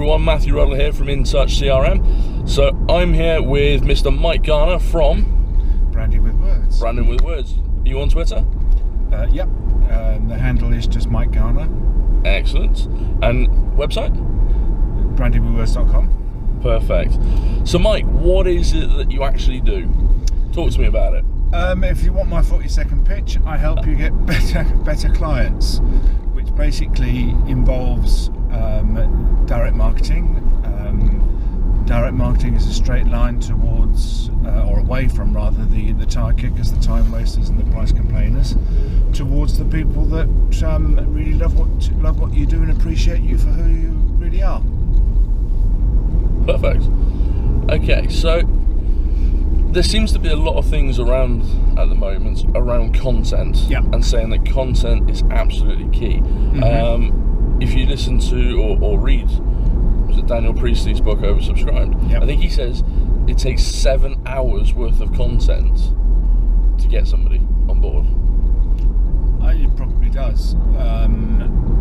everyone, Matthew Ruddle here from InTouch CRM. So I'm here with Mr. Mike Garner from Branding with Words. Branding with Words. Are you on Twitter? Yep. The handle is just Mike Garner. Excellent. And website? brandingwithwords.com. Perfect. So Mike, what is it that you actually do? Talk to me about it. If you want my 40-second pitch, I help you get better clients, which basically involves direct marketing. Direct marketing is a straight line towards, or away from rather, the tire kickers, the time wasters, and the price complainers, towards the people that really love what you do and appreciate you for who you really are. Perfect. Okay, so there seems to be a lot of things around at the moment around content, and saying that content is absolutely key. Mm-hmm. If you listen to or read, was it Daniel Priestley's book Oversubscribed? I think he says it takes 7 hours worth of content to get somebody on board. It probably does.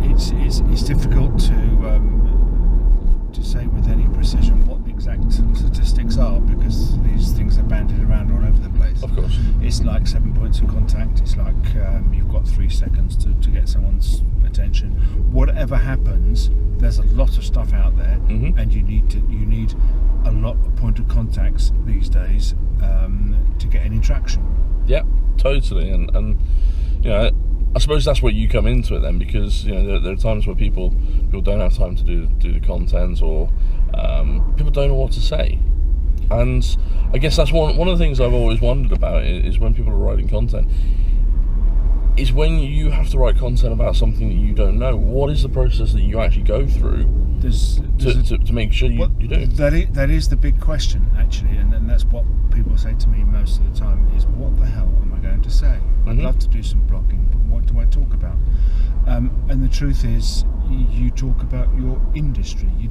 It's difficult to say with any precision what the exact statistics are, because these things are bandied around all over the place. Of course. It's like 7 points of contact. It's like you've got 3 seconds to get someone's attention. Whatever happens, there's a lot of stuff out there, mm-hmm. and you need a lot of point of contacts these days to get any traction. Yeah, totally. And you know, I suppose that's where you come into it then, because you know there are times where people don't have time to do the content, or people don't know what to say. And I guess that's one of the things I've always wondered about is when people are writing content, is when you have to write content about something that you don't know, what is the process that you actually go through to make sure you do? That is the big question, actually, and that's what people say to me most of the time, is what the hell am I going to say? I'd love to do some blogging, but what do I talk about? And the truth is, you talk about your industry. You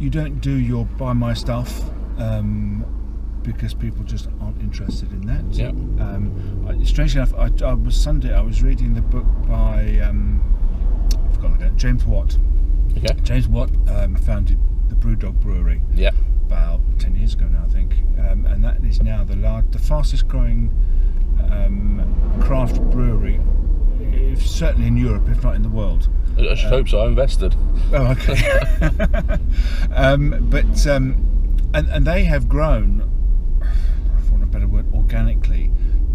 don't do your buy my stuff because people just aren't interested in that. Yeah. Strangely enough, I was reading the book by I've forgotten again, James Watt. Okay. James Watt founded the BrewDog brewery. Yeah. About 10 years ago now, I think, and that is now the fastest growing craft brewery, certainly in Europe, if not in the world. I should hope so. I invested. Oh, okay. And they have grown, for want of a better word, organically,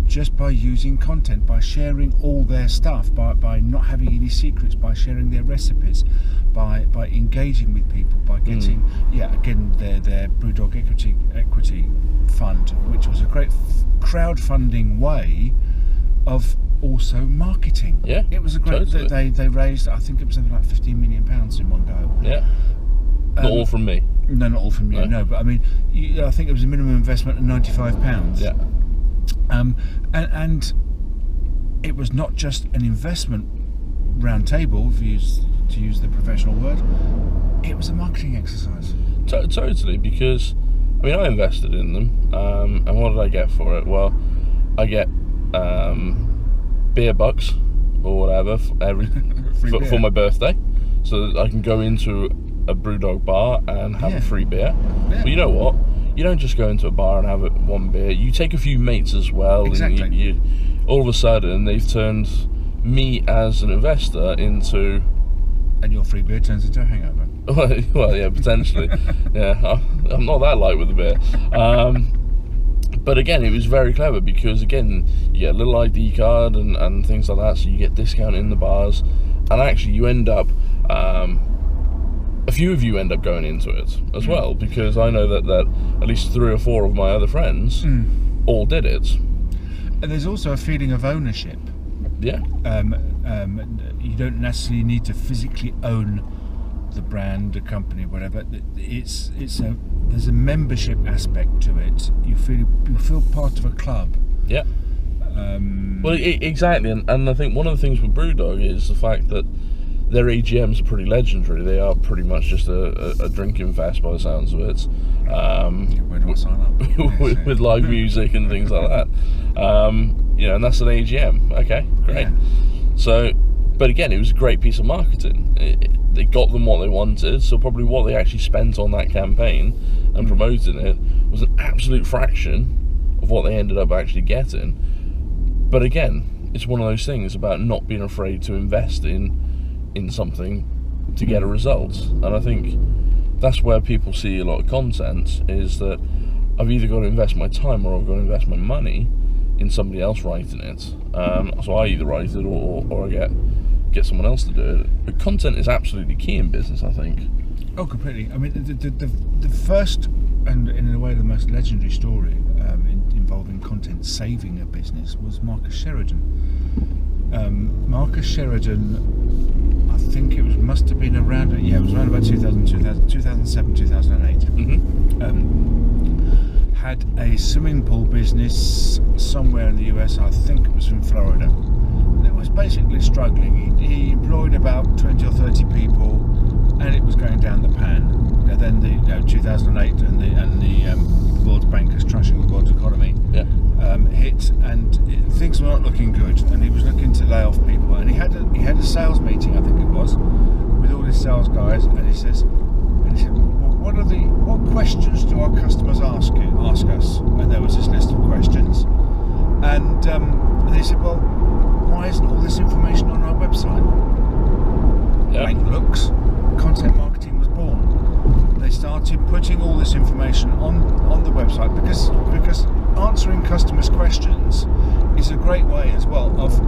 just by using content, by sharing all their stuff, by not having any secrets, by sharing their recipes, by engaging with people, by getting their BrewDog equity fund, which was a great crowdfunding way of also marketing. Yeah, it was a great. Totally. They raised, I think it was something like £15 million in one go. Yeah, not all from me. No, not all from you. No, but I mean, I think it was a minimum investment of £95. Yeah. And it was not just an investment round table, to use the professional word. It was a marketing exercise. Totally, because I mean, I invested in them, and what did I get for it? Well, I get beer bucks or whatever for my birthday, so that I can go into a BrewDog bar and have a free beer. Yeah. But you know what? You don't just go into a bar and have one beer. You take a few mates as well. Exactly. And you all of a sudden, they've turned me as an investor into... And your free beer turns into a hangover. Well, yeah, potentially. Yeah, I'm not that light with the beer. But again, it was very clever, because again, you get a little ID card and things like that, so you get discount in the bars, and actually you end up... a few of you end up going into it as well, because I know that at least 3 or 4 of my other friends all did it. And there's also a feeling of ownership. Yeah. You don't necessarily need to physically own the brand, the company, whatever. There's a membership aspect to it. You feel part of a club. Yeah. Well, exactly, and I think one of the things with BrewDog is the fact that their AGMs are pretty legendary. They are pretty much just a drinking fest by the sounds of it. Where do I sign up? with live music and things like that. And that's an AGM. Okay, great. Yeah. So, but again, it was a great piece of marketing. they got them what they wanted, so probably what they actually spent on that campaign and promoting it was an absolute fraction of what they ended up actually getting. But again, it's one of those things about not being afraid to invest in something to get a result. And I think that's where people see a lot of content, is that I've either got to invest my time or I've got to invest my money in somebody else writing it. So I either write it or I get someone else to do it. But content is absolutely key in business, I think. Oh, completely. I mean, the first and in a way the most legendary story involving content saving a business was Marcus Sheridan. Marcus Sheridan, I think it must have been around about 2007, 2008. Had a swimming pool business somewhere in the US, I think it was in Florida. It was basically struggling. He employed about 20 or 30 people, and it was going down the pan. And then the 2008 and the World Bank is trashing the world's economy hit, and things were not looking good. And he was looking to lay off people. And he had a sales meeting, I think it was, with all his sales guys. And he said, well, what questions do our customers ask us? And there was this list of questions. And they said, well, why isn't all this information on our website? Blank looks. Content marketing was born. They started putting all this information on the website because answering customers' questions is a great way as well of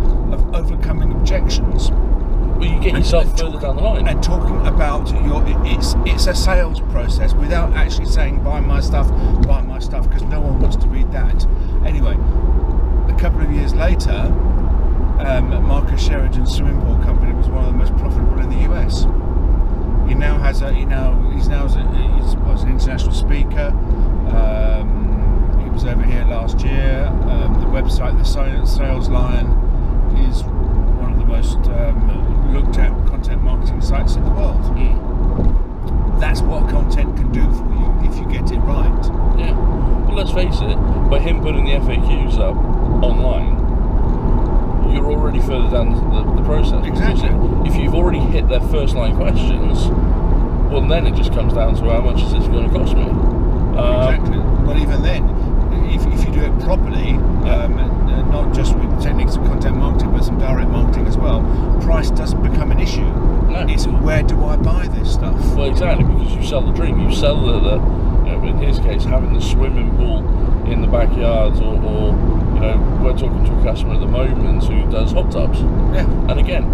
overcoming objections. Well, you get yourself further down the line. And talking about it's a sales process without actually saying buy my stuff, because no one wants to read that. Anyway, a couple of years later, Marcus Sheridan's swimming pool company was one of the most profitable in the US. He now has he's an international speaker. He was over here last year. The website, the Sales Lion, is one of the most looked at content marketing sites in the world. That's what content can do for you if you get it right. Yeah. Well, let's face it, by him putting the FAQs up online, you're already further down the process. Exactly. If you've already hit their first line questions, well, then it just comes down to how much is this going to cost me. Exactly. But even then, if you do it properly, not just with techniques of content marketing, but some direct marketing as well, price doesn't become an issue. No. It's where do I buy this stuff? Well, exactly, because you sell the dream. You sell the in his case, having the swimming pool in the backyard, or we're talking to a customer at the moment who does hot tubs. Yeah. And again,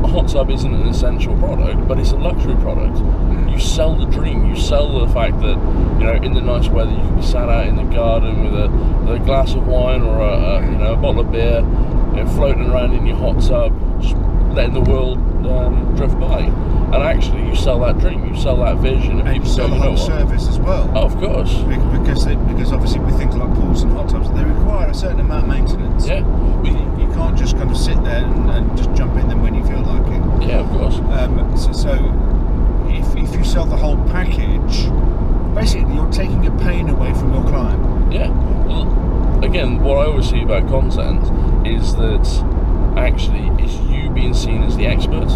a hot tub isn't an essential product, but it's a luxury product. You sell the dream. You sell the fact that in the nice weather you can be sat out in the garden with a glass of wine or a bottle of beer, floating around in your hot tub, just letting the world drift by. And actually, you sell that dream. You sell that vision, and people you sell the whole service as well. Oh, of course. Because obviously with things like pools and hot tubs, they require a certain amount of maintenance. Yeah. You can't just kind of sit there and just jump in them when you feel like it. Yeah, of course. So if you sell the whole package, basically you're taking a pain away from your client. Yeah. Well, again, what I always see about content is that actually it's you being seen as the expert.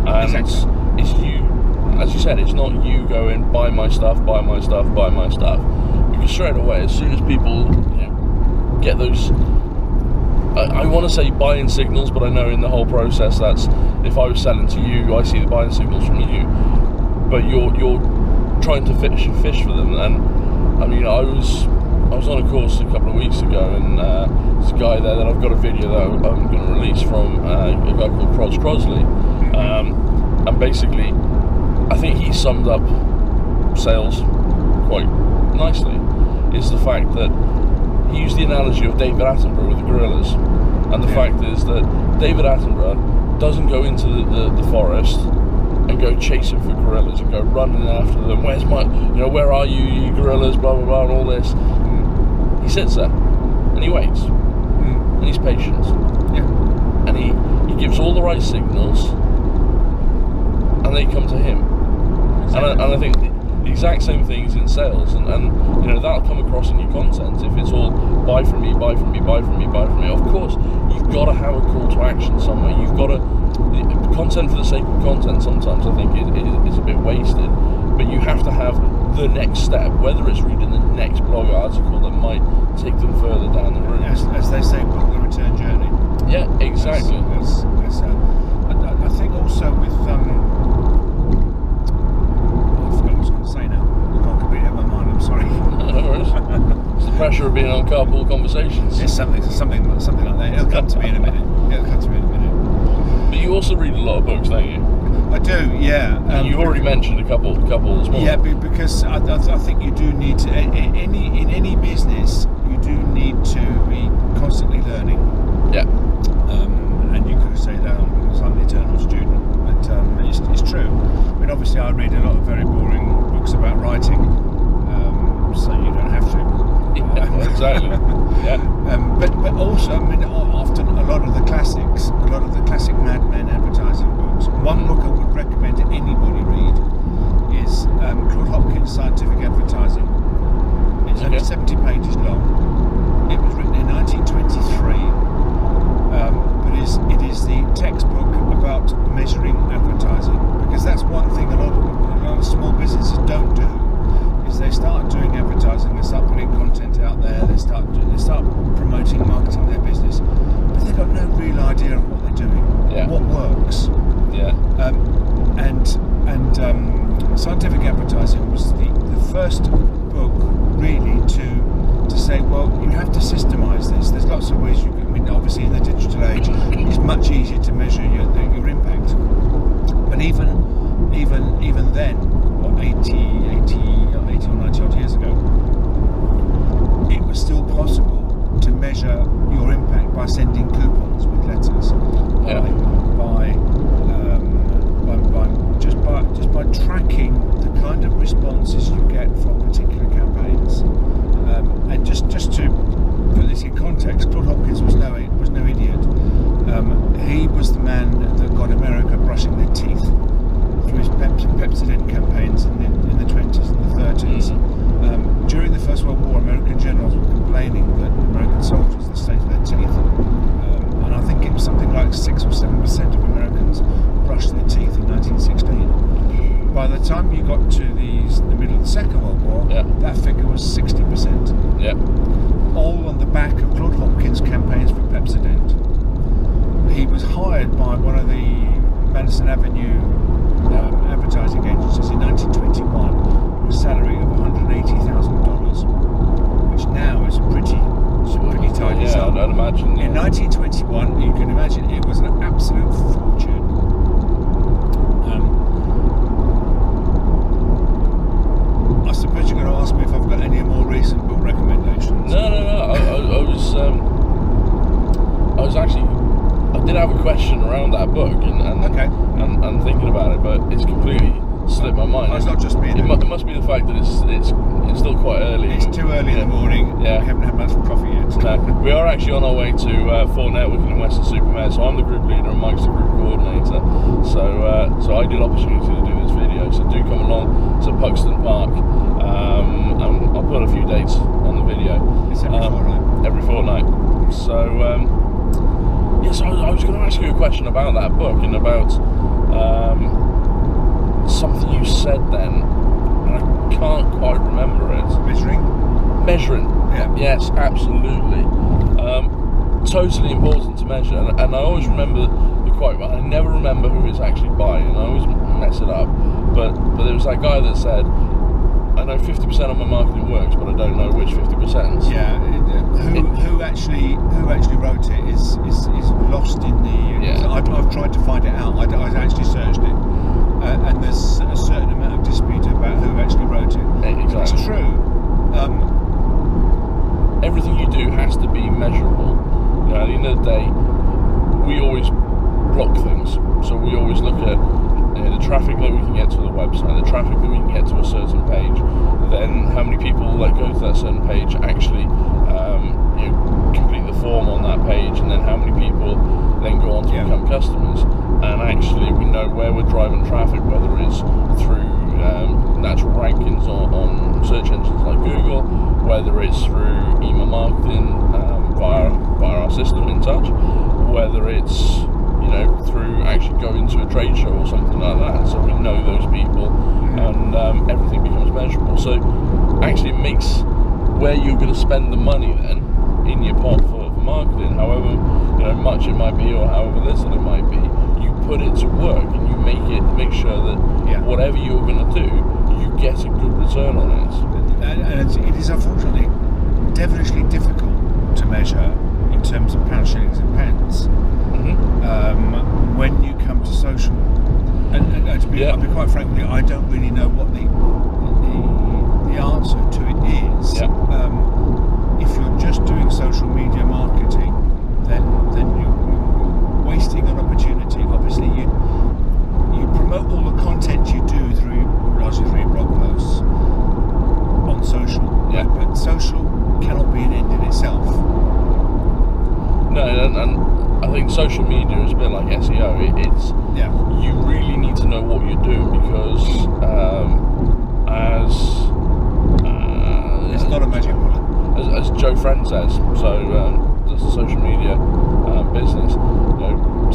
And exactly. It's you, as you said, it's not you going, buy my stuff. Because straight away, as soon as people get those, I want to say buying signals, but I know in the whole process that's, if I was selling to you, I see the buying signals from you, but you're trying to fish for them. And I mean, I was on a course a couple of weeks ago, and there's a guy there that I've got a video that I'm going to release from a guy called Crosley. And basically, I think he summed up sales quite nicely, is the fact that he used the analogy of David Attenborough with the gorillas. And the fact is that David Attenborough doesn't go into the forest and go chasing for gorillas and go running after them. Where's my, where are you gorillas, blah, blah, blah, and all this. He sits there and he waits. And he's patient. Yeah. And he gives all the right signals, and they come to him. Exactly. And I think the exact same things in sales, and that'll come across in your content. If it's all buy from me, of course you've got to have a call to action somewhere. You've got to, content for the sake of content sometimes I think is a bit wasted, but you have to have the next step, whether it's reading the next blog article that might take them further down the route. As they say, book the return journey. Yeah, exactly. I think also with I forgot what I was going to say now. I can't completely have my mind. I'm sorry. No worries. It's the pressure of being on Carpool Conversations. It's something like that. It'll come to me in a minute. But you also read a lot of books, don't you? I do, yeah. You've already mentioned a couple this morning. Yeah, because I think you do need to, in any business, you do need to be constantly learning. Yeah. And you could say that because I'm the eternal student, but it's true. I mean, obviously I read a lot of very boring books about writing, so you don't have to. Yeah, exactly. Yeah. But also, I mean, often a lot of the classic Mad Men advertising books. One book I would recommend to anybody read is Claude Hopkins' Scientific Advertising. It's only 70 pages long. It was written in 1923, but it is the textbook about measuring advertising, because that's one thing a lot of small businesses don't do. Is they start doing advertising, they start putting content out there, they start promoting, marketing their business, but they've got no real idea of what they're doing, what works. Yeah. Scientific Advertising was the first book really to say, well, you have to systemize this. There's lots of ways you can. I mean, obviously in the digital age, it's much easier to measure your impact. But even then, what 80 or 90 odd years ago, it was still possible to measure your impact by sending coupons with letters, by tracking the kind of responses you get from particular campaigns. And just to put this in context, Claude Hopkins was no idiot. He was the man that got America brushing their teeth through his Pepsodent campaigns in the 20s and the 30s. During the First World War, American generals were complaining that American soldiers had the state of their teeth. And I think it was something like 6 or 7% of Americans brushed their teeth in 1916. By the time you got to the middle of the Second World War, that figure was 60%. Yeah. All on the back of Claude Hopkins' campaigns for Pepsodent. He was hired by one of the Madison Avenue advertising agencies in 1921 with a salary of $180,000, which now is a pretty tidy sum. I'd imagine. In 1921, you can imagine it was an absolute fortune. I suppose you're going to ask me if I've got any more recent book recommendations. No. I was actually. I did have a question around that book and thinking about it, but it's completely slipped my mind. Oh, it's not just me. It must be the fact that it's still quite early. It's too early in the morning. Yeah. We haven't had much coffee yet. We are actually on our way to Fort Networking in Western Supermare, so I'm the group leader and Mike's the group coordinator. So ideal opportunity to do this video. So do come along to Puxton Park. And I'll put a few dates on the video. It's every fortnight. Every fortnight. So. So I was going to ask you a question about that book and about something you said then, and I can't quite remember it. Measuring. Yeah. Yes, absolutely. Totally important to measure, and I always remember the quote, but I never remember who it's actually by, and I always mess it up. But there was that guy that said, I know 50% of my marketing works, but I don't know which 50%. Yeah, who actually wrote it is lost in the. Yeah. I've tried to find it out. I actually searched it, and there's a certain amount of dispute about who actually wrote it. Exactly. It's true. Everything you do has to be measurable. You know, at the end of the day, we always block things, so we always look at the traffic that we can get to the website, the traffic that we can get to a certain page, then how many people that go to that certain page actually complete the form on that page, and then how many people then go on to become customers. And actually we know where we're driving traffic, whether it's through natural rankings on search engines like Google, whether it's through email marketing via our system InTouch, whether it's through actually going to a trade show or something like that. So we know those people, and everything becomes measurable. So actually, it makes where you're going to spend the money then in your pot for marketing, however much it might be or however little it might be, you put it to work and you make sure that whatever you're going to do, you get a good return on it. And it is unfortunately devilishly difficult to measure in terms of pounds, shillings and pence when you come to social. And to be quite frank with you, I don't really know what the answer to it is. If you're just doing social media marketing, then you're wasting an opportunity. Obviously, you promote all the content you do largely through blog posts on social. But social cannot be an end in itself. No, and I think social media is a bit like SEO. You really need to know what you're doing, because it's not a magic bullet. As Joe Friend says, does the social media business.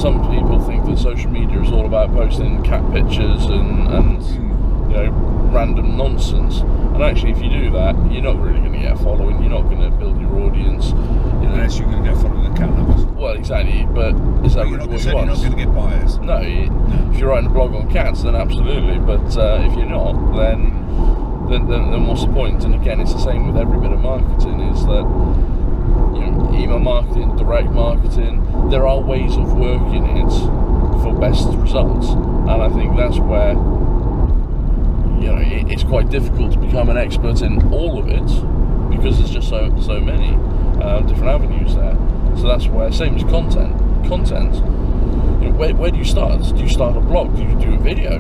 Some people think that social media is all about posting cat pictures and random nonsense. And actually, if you do that, you're not really going to get a following. You're not going to build your audience. Unless you're going to get following the cat lovers. Well, exactly. But is that really what you want? You're not going to get buyers. No. If you're writing a blog on cats, then absolutely. But if you're not, then what's the point? And again, it's the same with every bit of marketing, is that email marketing, direct marketing, there are ways of working it for best results. And I think that's where it's quite difficult to become an expert in all of it, because there's just so many different avenues there. So that's where, same as content, where do you start? Do you start a blog? Do you do a video?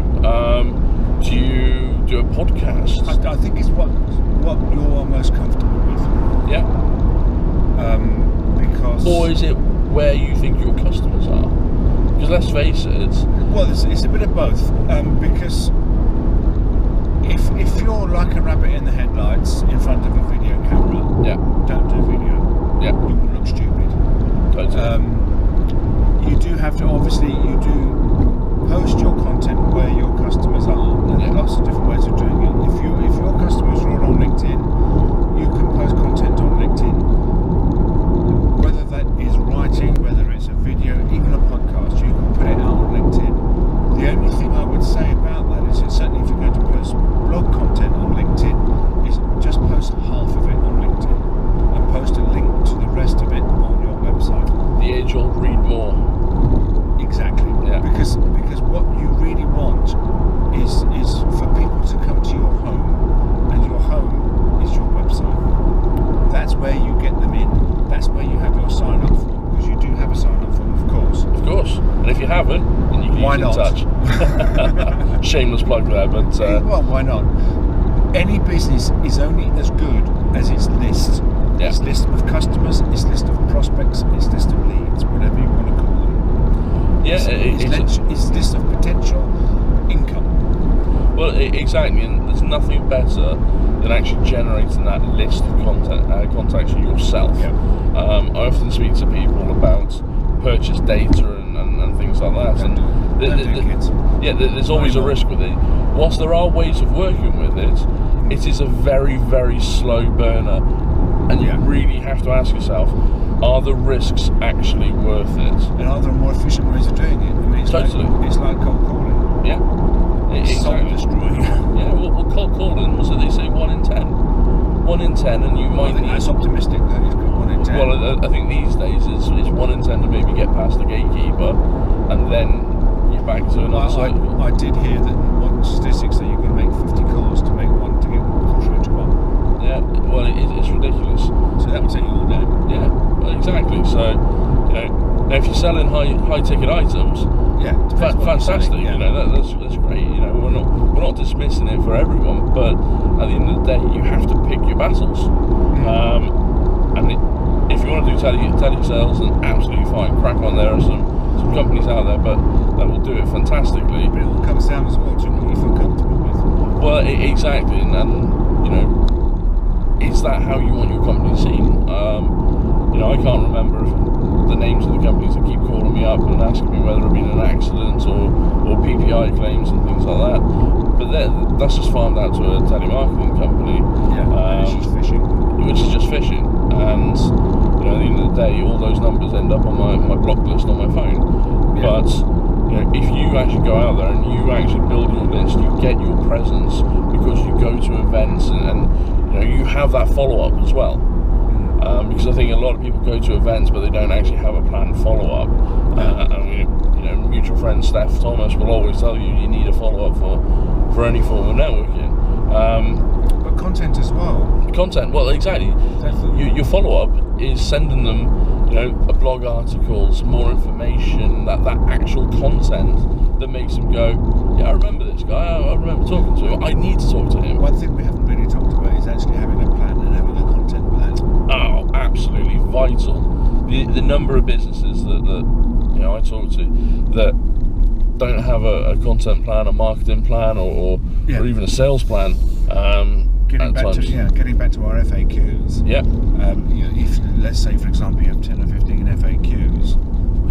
Do you do a podcast? I think it's what you're most comfortable with. Yeah. Because. Or is it where you think your customers are? Because let's face it. Well, it's a bit of both. Because if you're like a rabbit in the headlights in front of a video camera, don't do video. Yeah. You will look stupid. Totally. You do have to, obviously, post your content where your customers are. And there are lots of different ways of doing it. If your customers are on LinkedIn, you can post content on LinkedIn. Whether that is writing, whether it's a video, even a podcast, you can put it out on LinkedIn. The only thing I would say about that is that certainly if you're going to post blog content on LinkedIn, is just post half of it on LinkedIn and post a link to the rest of it on your website. The age-old read more. Exactly. Yeah. Because what you really want is for people to come to your home, and your home is your website. That's where you get them in. That's where you have your sign-up form, because you do have a sign-up form, of course. Of course. And if you haven't, then you can Why use not? InTouch. Shameless plug there, but well, why not? Any business is only as good as its list. Yeah. Its list of customers, its list of prospects, its list of leads, whatever you want to call them. yeah, Its list of potential income. Well, exactly, and there's nothing better than actually generating that list of contacts yourself. Yeah. I often speak to people about purchase data and things like that, and there's always a risk with it. Whilst there are ways of working with it, it is a very, very slow burner, and you really have to ask yourself, are the risks actually worth it? And are there more efficient ways of doing it? I mean, it's like cold calling. Yeah. Soul destroying. Yeah, well, cold calling, so they say 1 in 10. 1 in 10, and you might need... That's optimistic, that it's got 1 in 10. Well, I think these days it's 1 in 10 to maybe get past the gatekeeper, and then you're back to another cycle. I did hear that one statistics that you're going to make 50 calls to make one to get through to one. Yeah, well, it's ridiculous. So that would take you all day. Yeah, well, exactly. So, now if you're selling high ticket items, fantastic. That's great. We're not dismissing it for everyone, but at the end of the day, you have to pick your battles. And if you want to do telesales, then absolutely fine, crack on. There are some companies out there, but that will do it fantastically. But it all comes down as well to what you feel comfortable with. Well, exactly, and is that how you want your company seen? I can't remember the names of the companies that keep calling me up and asking me whether I've been in an accident or PPI claims and things like that. But that's just farmed out to a telemarketing company. It's just fishing. Which is just fishing. And at the end of the day, all those numbers end up on my block list on my phone. Yeah. But if you actually go out there and you actually build your list, you get your presence because you go to events and you have that follow-up as well. Because I think a lot of people go to events but they don't actually have a planned follow-up. And mutual friend Steph Thomas will always tell you need a follow-up for any form of networking. But content as well. Content, well, exactly. Your follow-up is sending them a blog article, some more information, that actual content that makes them go, yeah, I remember this guy, I remember talking to him, I need to talk to him. One thing we haven't really talked about is actually having a plan and having a content plan. Oh, absolutely vital. The number of businesses that I talk to that don't have a content plan, a marketing plan, or even a sales plan. Getting back to our FAQs. Yeah. If let's say, for example, you have 10 or 15 FAQs,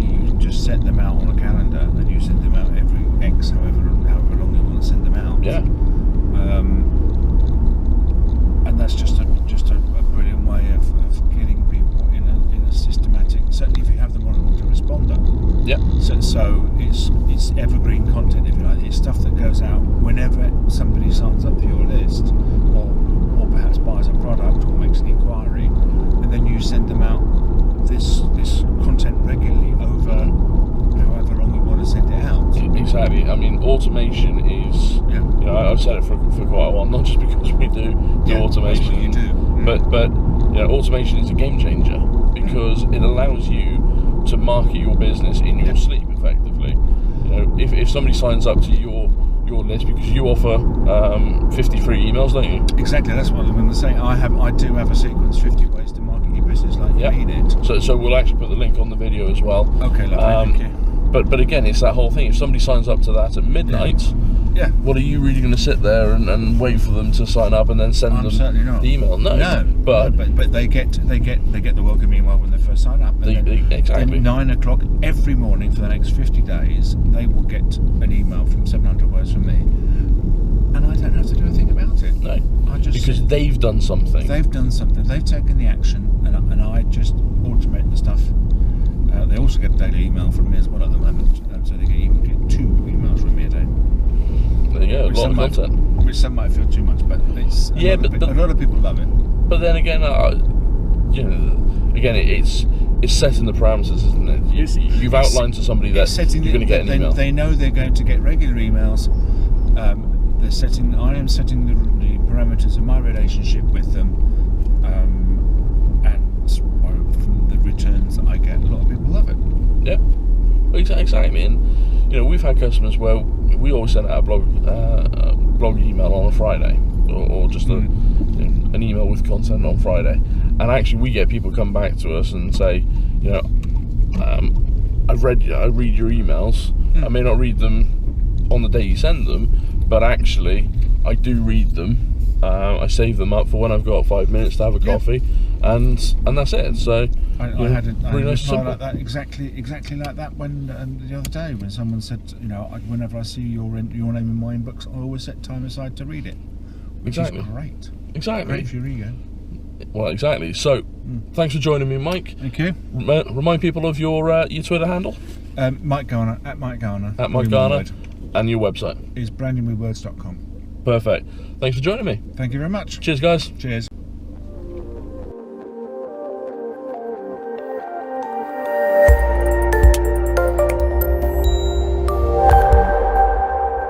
you can just set them out on a calendar and you send them out every X, however long you want to send them out. Yeah. And that's just a brilliant way of getting people in a systematic. Certainly, if you have them on an autoresponder. Yeah. So it's evergreen content, if you like. It's stuff that goes out whenever somebody signs up to your list, or perhaps buys a product or makes an inquiry, and then you send them out this content regularly over however long you want to send it out. Exactly. I mean, automation is. Yeah. I've said it for quite a while, not just because we do automation. That's what you do. But automation is a game changer because it allows you to market your business in your sleep effectively. If somebody signs up to your list, because you offer 50 free emails, don't you? Exactly, that's what I'm going to say. I do have a sequence, 50 ways to market your business like you need it. So we'll actually put the link on the video as well. Okay, lovely, thank you. But again, it's that whole thing. If somebody signs up to that at midnight, what are you really going to sit there and wait for them to sign up and then send them certainly not. the email? No. But they get the welcome email when they first sign up. And exactly. Then 9 o'clock every morning for the next 50 days, they will get an email from 700 Words from me, and I don't have to do a thing about it. No, because they've done something. They've done something. They've taken the action, and I just automate the stuff. They also get a daily email from me as well at the moment, so they even get 2 emails from me a day. There you go, a lot of content. Which some might feel too much, but it's a lot of people love it. But then again, it's setting the parameters, isn't it? You've outlined to somebody that you're going to get an email. They know they're going to get regular emails. I am setting the parameters of my relationship with them, and from the returns that I get, a lot of people love it. Yeah, exactly. And we've had customers where we always send out a blog email on a Friday, or just an email with content on Friday, and actually we get people come back to us and say, I read your emails. I may not read them on the day you send them, but actually I do read them. I save them up for when I've got 5 minutes to have a coffee, and that's it. So I had a reply like that exactly like that when the other day when someone said, whenever I see your name in my inbox, I always set time aside to read it, which is great. Exactly. Great for your ego. Well, exactly. So, thanks for joining me, Mike. Thank you. Remind people of your Twitter handle. Mike Garner, at Mike Garner. At Mike Garner. And your website is brandingwithwords.com. Perfect. Thanks for joining me. Thank you very much. Cheers, guys. Cheers.